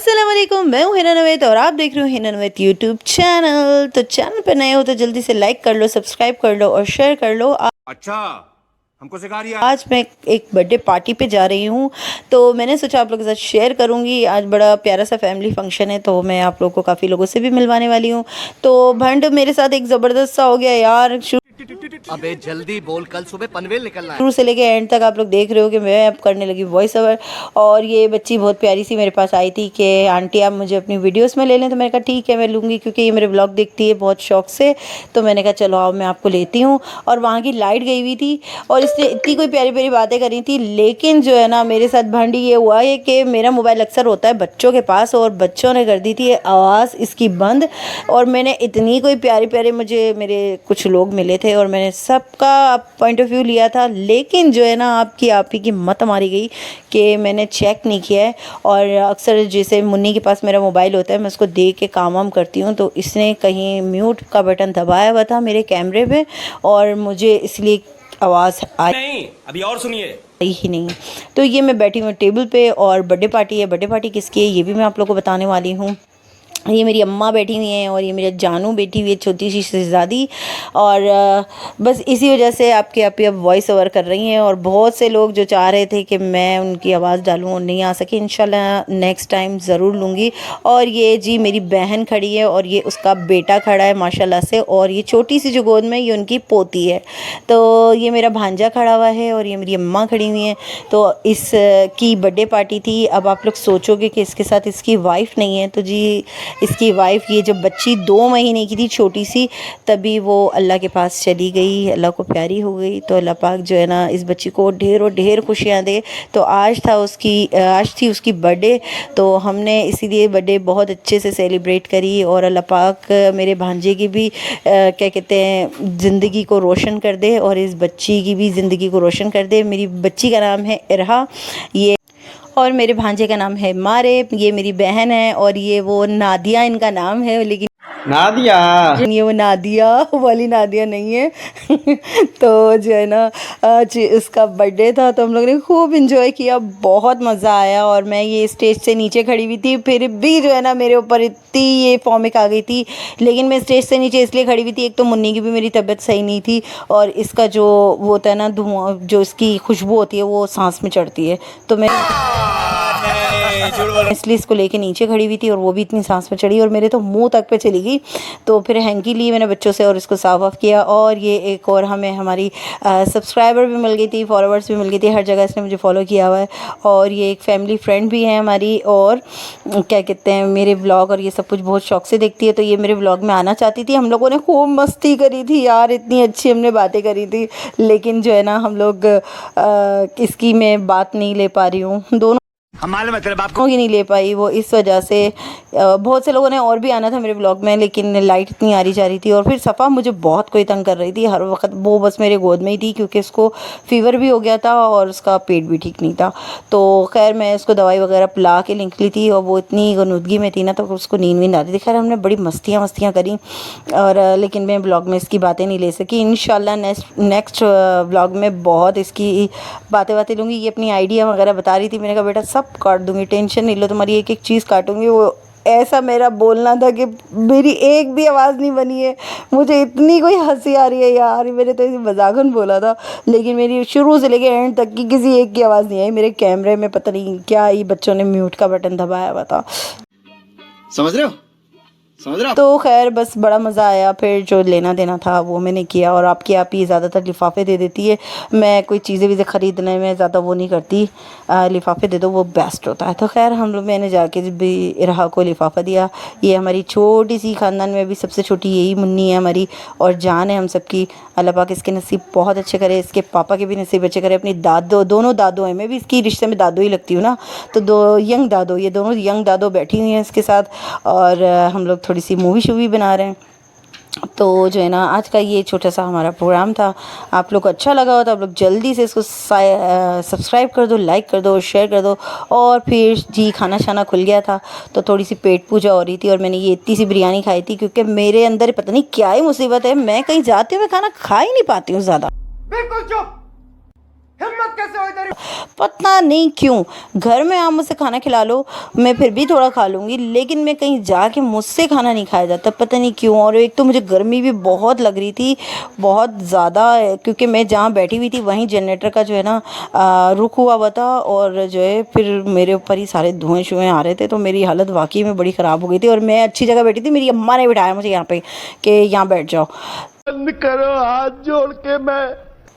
अस्सलाम वालेकुम, मैं हूँ हिना नवेद और आप देख रहे हो हिना नवेद यूट्यूब चैनल। तो चैनल पर नए हो तो जल्दी से लाइक कर लो, सब्सक्राइब कर लो और शेयर कर लो। अच्छा, हमको सिखा रही है। आज मैं एक बर्थडे पार्टी पे जा रही हूँ, तो मैंने सोचा आप लोगों के साथ शेयर करूँगी। आज बड़ा प्यारा सा फैमिली फंक्शन है, तो मैं आप लोगों को काफ़ी लोगों से भी मिलवाने वाली हूँ। तो भंड मेरे साथ एक ज़बरदस्त सा हो गया यार। अबे जल्दी बोल, कल सुबह पनवेल निकलना है। शुरू से लेके एंड तक आप लोग देख रहे हो कि मैं अब करने लगी वॉइस ओवर। और ये बच्ची बहुत प्यारी सी मेरे पास आई थी कि आंटी आप मुझे अपनी वीडियोस में ले लें, तो मैंने कहा ठीक है मैं लूँगी, क्योंकि ये मेरे ब्लॉग देखती है बहुत शौक से। तो मैंने कहा चलो आओ मैं आपको लेती हूँ। और वहाँ की लाइट गई हुई थी और इसने इतनी कोई प्यारी प्यारी बातें करी थी, लेकिन जो है ना मेरे साथ भंडी ये हुआ है कि मेरा मोबाइल अक्सर होता है बच्चों के पास, और बच्चों ने कर दी थी आवाज़ इसकी बंद। और मैंने इतनी कोई प्यारे प्यारे मुझे मेरे कुछ लोग मिले थे और मैंने सबका पॉइंट ऑफ व्यू लिया था, लेकिन जो है ना आपकी आप ही की मत मारी गई कि मैंने चेक नहीं किया है। और अक्सर जैसे मुन्नी के पास मेरा मोबाइल होता है, मैं उसको देख के काम वाम करती हूँ, तो इसने कहीं म्यूट का बटन दबाया हुआ था मेरे कैमरे पे और मुझे इसलिए आवाज़ आई नहीं, अभी और सुनिए। ही नहीं। तो ये मैं बैठी हूँ टेबल पे और बर्थडे पार्टी है। बर्थडे पार्टी किसकी है ये भी मैं आप लोगों को बताने वाली हूँ। ये मेरी अम्मा बैठी हुई हैं और ये मेरी जानू बैठी हुई है, छोटी सी शहज़ादी। और बस इसी वजह से आपके आप ही अब वॉइस ओवर कर रही हैं। और बहुत से लोग जो चाह रहे थे कि मैं उनकी आवाज़ डालूं और नहीं आ सके, इंशाल्लाह नेक्स्ट टाइम ज़रूर लूँगी। और ये जी मेरी बहन खड़ी है और ये उसका बेटा खड़ा है माशाल्लाह से, और ये छोटी सी जो गोद में ये उनकी पोती है। तो ये मेरा भांजा खड़ा हुआ है और ये मेरी अम्मा खड़ी हुई हैं। तो इसकी बर्थडे पार्टी थी। अब आप लोग सोचोगे कि इसके साथ इसकी वाइफ नहीं है, तो जी इसकी वाइफ ये जब बच्ची 2 महीने की थी छोटी सी, तभी वो अल्लाह के पास चली गई, अल्लाह को प्यारी हो गई। तो अल्लाह पाक जो है ना इस बच्ची को ढेरों ढेर खुशियाँ दे। तो आज थी उसकी बर्थडे, तो हमने इसीलिए बर्थडे बहुत अच्छे से सेलिब्रेट करी। और अल्लाह पाक मेरे भांजे की भी क्या कहते हैं ज़िंदगी को रोशन कर दे और इस बच्ची की भी ज़िंदगी को रोशन कर दे। मेरी बच्ची का नाम है इरहा ये, और मेरे भांजे का नाम है मारे। ये मेरी बहन है और ये वो नादिया इनका नाम है, लेकिन नादिया ये वो नादिया वाली नादिया नहीं है। तो जो है ना आज इसका बर्थडे था, तो हम लोग ने खूब इंजॉय किया, बहुत मज़ा आया। और मैं ये स्टेज से नीचे खड़ी हुई थी, फिर भी जो है ना मेरे ऊपर इतनी ये फॉमिक आ गई थी। लेकिन मैं स्टेज से नीचे इसलिए खड़ी हुई थी, एक तो मुन्नी की भी मेरी तबीयत सही नहीं थी, और इसका जो वो होता है ना धुआं, जो इसकी खुशबू होती है वो सांस में चढ़ती है। तो मैं इसलिए इसको लेके नीचे खड़ी हुई थी और वो भी इतनी सांस में चढ़ी और मेरे तो मुंह तक पे चली गई। तो फिर हैंकी ली मैंने बच्चों से और इसको साफ ऑफ किया। और ये एक और हमें हमारी सब्सक्राइबर भी मिल गई थी, फॉलोअर्स भी मिल गई थी, हर जगह इसने मुझे फॉलो किया हुआ है। और ये एक फैमिली फ्रेंड भी है हमारी, और क्या कहते हैं मेरे व्लॉग और ये सब कुछ बहुत शौक से देखती है। तो ये मेरे व्लॉग में आना चाहती थी। हम लोगों ने खूब मस्ती करी थी यार, इतनी अच्छी हमने बातें करी थी, लेकिन जो है ना हम लोग इसकी मैं बात नहीं ले पा रही हूँ, दोनों हमारे मतलब आपको ही नहीं ले पाई वो, इस वजह से बहुत से लोगों ने और भी आना था मेरे ब्लॉग में, लेकिन लाइट इतनी आ रही जा रही थी। और फिर सफ़ा मुझे बहुत कोई तंग कर रही थी हर वक्त, वो बस मेरे गोद में ही थी, क्योंकि उसको फ़ीवर भी हो गया था और उसका पेट भी ठीक नहीं था। तो खैर मैं उसको दवाई वगैरह पिला के निकली थी और वो इतनी गनुदगी में थी ना, तो उसको नींद वींद आती थी। खैर हमने बड़ी मस्तियाँ करी, और लेकिन मैं ब्लॉग में इसकी बातें नहीं ले सकी। इंशाल्लाह नेक्स्ट ब्लॉग में बहुत इसकी बातें लूँगी। ये अपनी आइडिया वगैरह बता रही थी, मैंने कहा बेटा सब काट दूँगी, टेंशन नहीं लो, तुम्हारी एक एक चीज़ काटूँगी। वो ऐसा मेरा बोलना था कि मेरी एक भी आवाज़ नहीं बनी है। मुझे इतनी कोई हंसी आ रही है यार, मैंने तो इसे मजाकन बोला था, लेकिन मेरी शुरू से लेके एंड तक की किसी एक की आवाज़ नहीं आई। मेरे कैमरे में पता नहीं क्या ये बच्चों ने म्यूट का बटन दबाया हुआ था, समझ रहे हो? तो खैर बस बड़ा मज़ा आया। फिर जो लेना देना था वो मैंने किया, और आपकी आप ही ज़्यादातर लिफाफे दे देती है। मैं कोई चीज़ें वीज़ें ख़रीदने में ज़्यादा वो नहीं करती, लिफाफे दे दो वो बेस्ट होता है। तो खैर मैंने जाके भी इरहा को लिफाफा दिया। ये हमारी छोटी सी ख़ानदान में भी सबसे छोटी यही मुन्नी है हमारी, और जान है हम सबकी। अल्लाह पाक इसके नसीब बहुत अच्छे करे, इसके पापा के भी नसीब अच्छे करे। अपनी दोनों दादो हैं, मैं भी इसकी रिश्ते में दादो ही लगती हूँ ना, तो 2 यंग दादो, ये दोनों यंग दादो बैठी हुई हैं इसके साथ, और हम लोग थोड़ी सी मूवी शूवी बना रहे हैं। तो जो है ना आज का ये छोटा सा हमारा प्रोग्राम था। आप लोग को अच्छा लगा हो तो आप लोग जल्दी से इसको सब्सक्राइब कर दो, लाइक कर दो, शेयर कर दो। और फिर जी खाना शाना खुल गया था, तो थोड़ी सी पेट पूजा हो रही थी, और मैंने ये इतनी सी बिरयानी खाई थी, क्योंकि मेरे अंदर पता नहीं क्या ही मुसीबत है, मैं कहीं जाते हुए खाना खा ही नहीं पाती हूँ ज़्यादा। बिल्कुल चुप। पता नहीं क्यों घर में आप मुझसे खाना खिला लो, मैं फिर भी थोड़ा खा लूँगी, लेकिन मैं कहीं जाके मुझसे खाना नहीं खाया जाता, पता नहीं क्यों। और एक तो मुझे गर्मी भी बहुत लग रही थी, बहुत ज़्यादा, क्योंकि मैं जहाँ बैठी हुई थी वहीं जनरेटर का जो है ना रुक हुआ था, और जो है फिर मेरे ऊपर ही सारे धुएँ शुएँ आ रहे थे, तो मेरी हालत वाकई में बड़ी ख़राब हो गई थी। और मैं अच्छी जगह बैठी थी, मेरी अम्मा ने बिठाया मुझे यहाँ पे कि यहाँ बैठ जाओ। बंद करो हाथ जोड़ के मैं।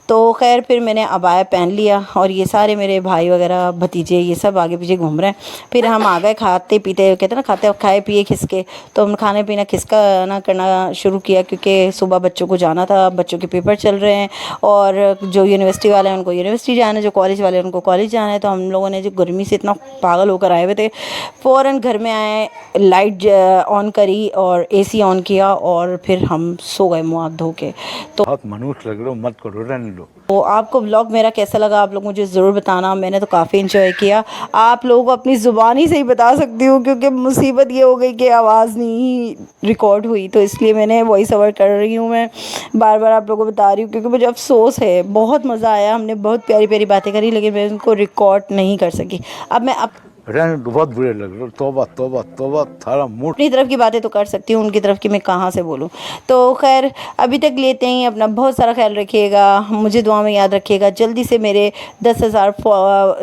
तो खैर फिर मैंने अबाया पहन लिया, और ये सारे मेरे भाई वगैरह भतीजे ये सब आगे पीछे घूम रहे हैं। फिर हम आ गए खाते पीते, कहते हैं ना खाते खाए पिए खिसके, तो हम खाने पीना खिसका ना करना शुरू किया, क्योंकि सुबह बच्चों को जाना था, बच्चों के पेपर चल रहे हैं, और जो यूनिवर्सिटी वाले हैं उनको यूनिवर्सिटी जाना है, जो कॉलेज वाले हैं उनको कॉलेज जाना है। तो हम लोगों ने जो गर्मी से इतना पागल होकर आए हुए थे, फ़ौरन घर में आए, लाइट ऑन करी और AC ऑन किया, और फिर हम सो गए मुँह हाथ धो के। तो बहुत मनुष्य लग रहे हो, मत करो, रहने दो। तो आपको व्लॉग मेरा कैसा लगा आप लोग मुझे ज़रूर बताना। मैंने तो काफ़ी इन्जॉय किया। आप लोगों को अपनी ज़ुबानी से ही बता सकती हूँ, क्योंकि मुसीबत ये हो गई कि आवाज़ नहीं रिकॉर्ड हुई, तो इसलिए मैंने वॉइस ओवर कर रही हूँ। मैं बार बार आप लोगों को बता रही हूँ, क्योंकि मुझे अफसोस है। बहुत मज़ा आया, हमने बहुत प्यारी प्यारी बातें करी, लेकिन मैं उनको रिकॉर्ड नहीं कर सकी। अब मैं रहने दो, बहुत बुरे लग रहे हो। तौबा तौबा तौबा, थारा मूड। अपनी तरफ की बातें तो कर सकती हूँ, उनकी तरफ की मैं कहाँ से बोलूँ। तो खैर अभी तक लेते ही अपना बहुत सारा ख्याल रखिएगा, मुझे दुआ में याद रखिएगा। जल्दी से मेरे 10,000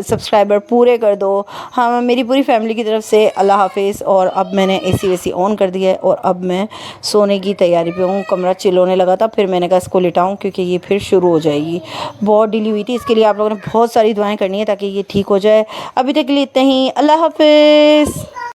सब्सक्राइबर पूरे कर दो। हाँ, मेरी पूरी फैमिली की तरफ से अल्लाह हाफिज़। और अब मैंने AC वेसी ऑन कर दिया है, और अब मैं सोने की तैयारी पे हूँ। कमरा चिल होने लगा था, फिर मैंने कहा इसको लिटाऊँ, क्योंकि ये फिर शुरू हो जाएगी। बहुत ढीली हुई थी, इसके लिए आप लोगों ने बहुत सारी दुआएँ करनी है ताकि ये ठीक हो जाए। अभी तक के लिए इतना ही, अल्लाह हाफिज़।